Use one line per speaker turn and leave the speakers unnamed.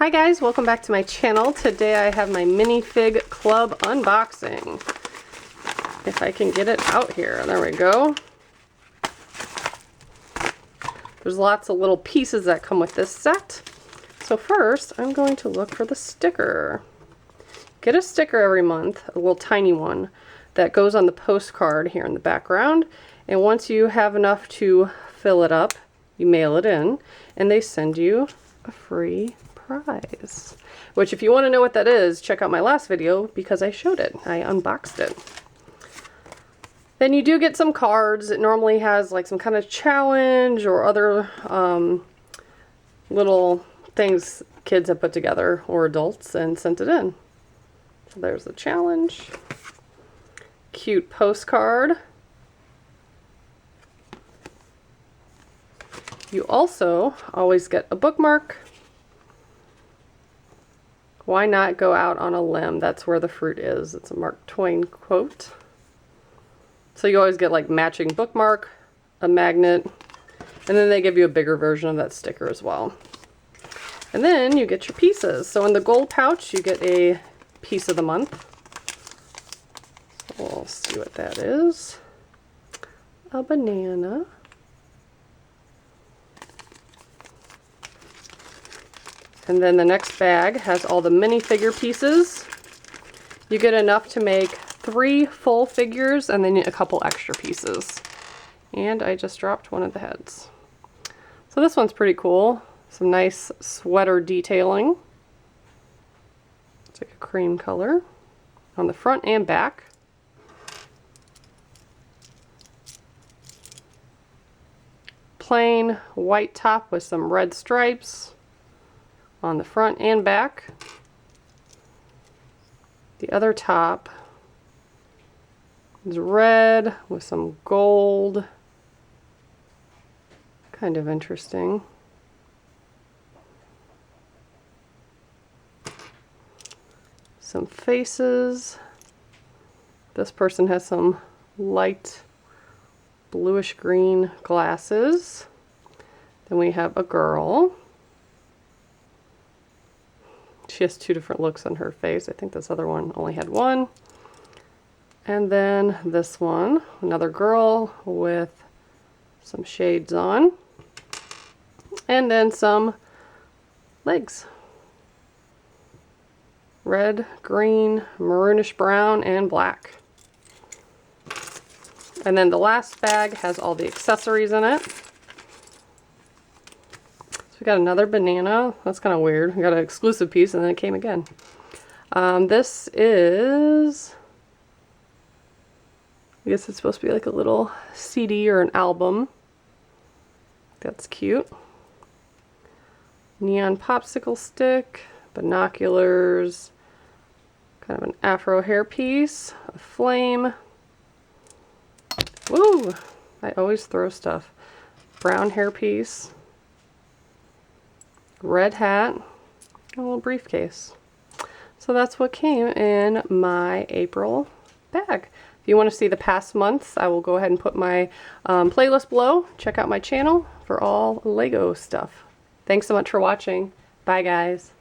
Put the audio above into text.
Hi guys, welcome back to my channel. Today I have my Minifig Club unboxing. If I can get it out here. There we go. There's lots of little pieces that come with this set. So first, I'm going to look for the sticker. Get a sticker every month, a little tiny one, that goes on the postcard here in the background. And once you have enough to fill it up, you mail it in, and they send you a free prize. Which, if you want to know what that is, check out my last video because I showed it. I unboxed it. Then you do get some cards. It normally has like some kind of challenge or other little things kids have put together, or adults, and sent it in. So there's the challenge. Cute postcard. You also always get a bookmark. Why not go out on a limb? That's where the fruit is. It's a Mark Twain quote. So you always get like matching bookmark, a magnet, and then they give you a bigger version of that sticker as well. And then you get your pieces. So in the gold pouch, you get a piece of the month. So we'll see what that is. A banana. And then the next bag has all the minifigure pieces. You get enough to make 3 full figures and then a couple extra pieces. And I just dropped one of the heads. So this one's pretty cool. Some nice sweater detailing. It's like a cream color on the front and back. Plain white top with some red stripes on the front and back. The other top is red with some gold. Kind of interesting. Some faces. This person has some light bluish green glasses. Then we have a girl. She has 2 different looks on her face. I think this other one only had one. And then this one, another girl with some shades on. And then some legs. Red, green, maroonish brown, and black. And then the last bag has all the accessories in it. We got another banana. That's kind of weird. We got an exclusive piece and then it came again. This is, I guess it's supposed to be like a little CD or an album. That's cute. Neon popsicle stick, binoculars, kind of an afro hairpiece, a flame. Woo! I always throw stuff. Brown hairpiece. Red hat, and a little briefcase. So that's what came in my April bag. If you want to see the past months, I will go ahead and put my playlist below. Check out my channel for all Lego stuff. Thanks so much for watching. Bye guys.